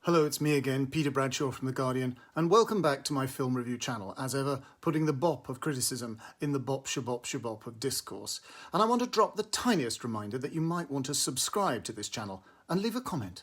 Hello, it's me again, Peter Bradshaw from The Guardian, and welcome back to my film review channel, as ever, putting the bop of criticism in the bop shabop of discourse. And I want to drop the tiniest reminder that you might want to subscribe to this channel and leave a comment.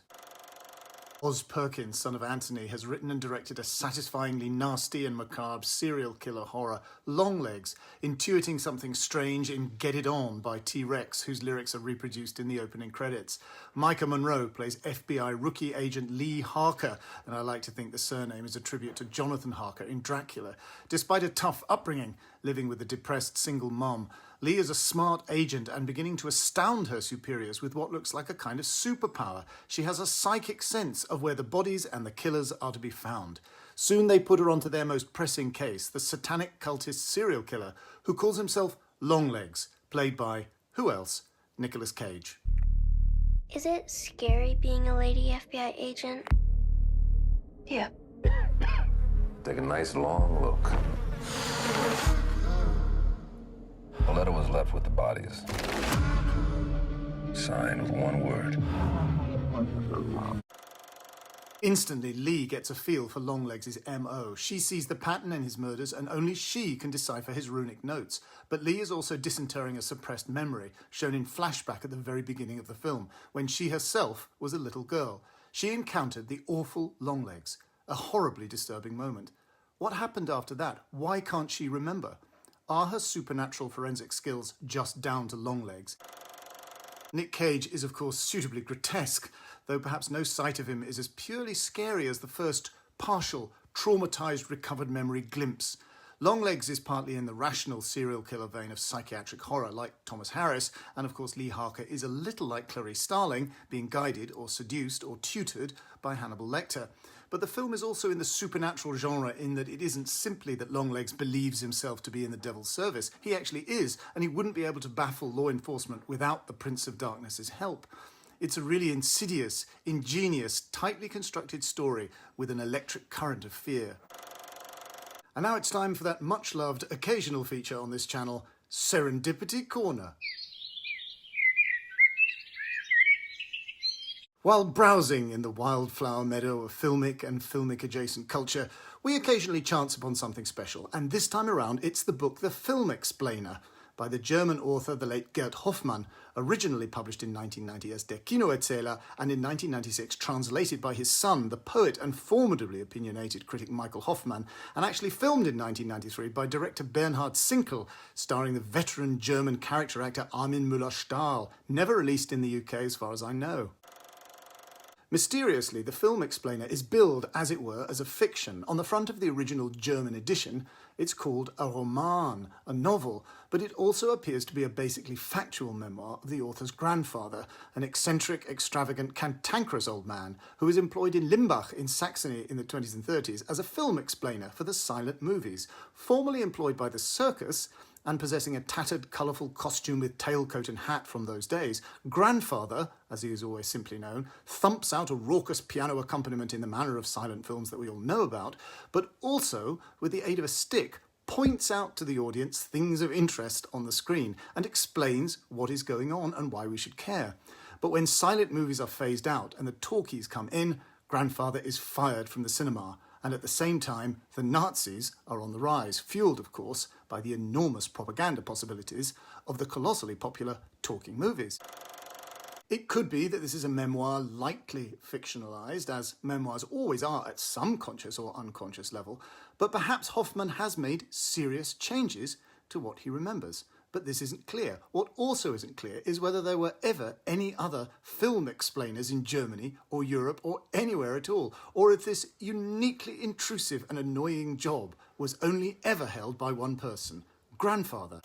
Oz Perkins, son of Anthony, has written and directed a satisfyingly nasty and macabre serial killer horror, Longlegs, intuiting something strange in Get It On by T-Rex, whose lyrics are reproduced in the opening credits. Micah Monroe plays FBI rookie agent Lee Harker, and I like to think the surname is a tribute to Jonathan Harker in Dracula. Despite a tough upbringing, living with a depressed single mom, Lee is a smart agent and beginning to astound her superiors with what looks like a kind of superpower. She has a psychic sense of where the bodies and the killers are to be found. Soon they put her onto their most pressing case, the satanic cultist serial killer who calls himself Longlegs, played by, who else? Nicholas Cage. Is it scary being a lady FBI agent? Yeah. Take a nice long look. A letter was left with the bodies. Signed with one word. Instantly, Lee gets a feel for Longlegs' MO. She sees the pattern in his murders and only she can decipher his runic notes. But Lee is also disinterring a suppressed memory, shown in flashback at the very beginning of the film, when she herself was a little girl. She encountered the awful Longlegs, a horribly disturbing moment. What happened after that? Why can't she remember? Are her supernatural forensic skills just down to Longlegs? Nick Cage is of course suitably grotesque, though perhaps no sight of him is as purely scary as the first partial, traumatised, recovered memory glimpse. Longlegs is partly in the rational serial killer vein of psychiatric horror, like Thomas Harris, and of course Lee Harker is a little like Clarice Starling, being guided or seduced or tutored by Hannibal Lecter. But the film is also in the supernatural genre in that it isn't simply that Longlegs believes himself to be in the devil's service. He actually is, and he wouldn't be able to baffle law enforcement without the Prince of Darkness's help. It's a really insidious, ingenious, tightly constructed story with an electric current of fear. And now it's time for that much-loved occasional feature on this channel, Serendipity Corner. While browsing in the wildflower meadow of filmic and filmic-adjacent culture, we occasionally chance upon something special, and this time around it's the book The Film Explainer by the German author, the late Gerd Hoffmann, originally published in 1990 as Der Kinoerzähler and in 1996 translated by his son, the poet and formidably opinionated critic Michael Hoffmann, and actually filmed in 1993 by director Bernhard Sinkel, starring the veteran German character actor Armin Müller-Stahl, never released in the UK as far as I know. Mysteriously, The Film Explainer is billed, as it were, as a fiction. On the front of the original German edition, it's called a Roman, a novel, but it also appears to be a basically factual memoir of the author's grandfather, an eccentric, extravagant, cantankerous old man who was employed in Limbach in Saxony in the 20s and 30s as a film explainer for the silent movies, formerly employed by the circus, and possessing a tattered, colourful costume with tailcoat and hat from those days, grandfather, as he is always simply known, thumps out a raucous piano accompaniment in the manner of silent films that we all know about, but also, with the aid of a stick, points out to the audience things of interest on the screen and explains what is going on and why we should care. But when silent movies are phased out and the talkies come in, grandfather is fired from the cinema. And at the same time, the Nazis are on the rise, fueled, of course, by the enormous propaganda possibilities of the colossally popular talking movies. It could be that this is a memoir lightly fictionalized, as memoirs always are at some conscious or unconscious level, but perhaps Hoffmann has made serious changes to what he remembers. But this isn't clear. What also isn't clear is whether there were ever any other film explainers in Germany or Europe or anywhere at all, or if this uniquely intrusive and annoying job was only ever held by one person, grandfather.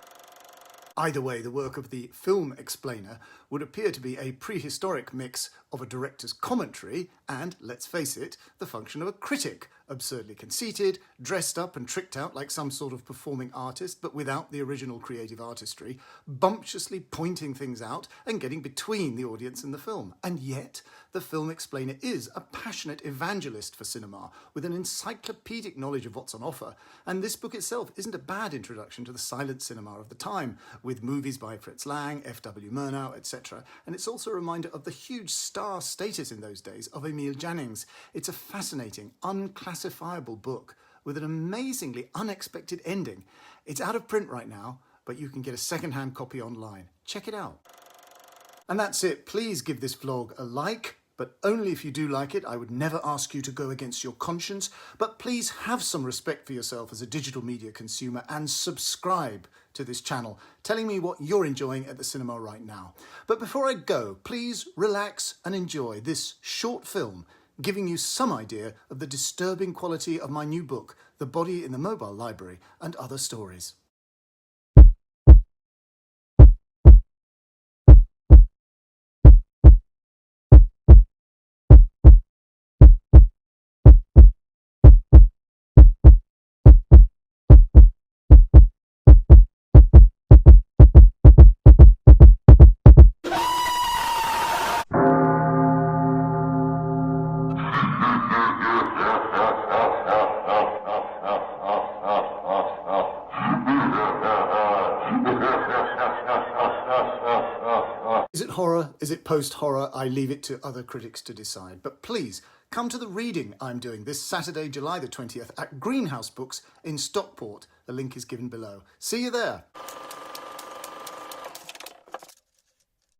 Either way, the work of the film explainer would appear to be a prehistoric mix of a director's commentary and, let's face it, the function of a critic, absurdly conceited, dressed up and tricked out like some sort of performing artist, but without the original creative artistry, bumptiously pointing things out and getting between the audience and the film. And yet, the film explainer is a passionate evangelist for cinema, with an encyclopedic knowledge of what's on offer, and this book itself isn't a bad introduction to the silent cinema of the time, with movies by Fritz Lang, F.W. Murnau, etc., etc. And it's also a reminder of the huge star status in those days of Emile Jannings. It's a fascinating, unclassifiable book with an amazingly unexpected ending. It's out of print right now, but you can get a second-hand copy online. Check it out. And that's it. Please give this vlog a like, but only if you do like it. I would never ask you to go against your conscience, but please have some respect for yourself as a digital media consumer and subscribe to this channel, telling me what you're enjoying at the cinema right now. But before I go, please relax and enjoy this short film, giving you some idea of the disturbing quality of my new book, The Body in the Mobile Library and Other Stories. Is it horror? Is it post-horror? I leave it to other critics to decide. But please, come to the reading I'm doing this Saturday, July the 20th at Greenhouse Books in Stockport. The link is given below. See you there.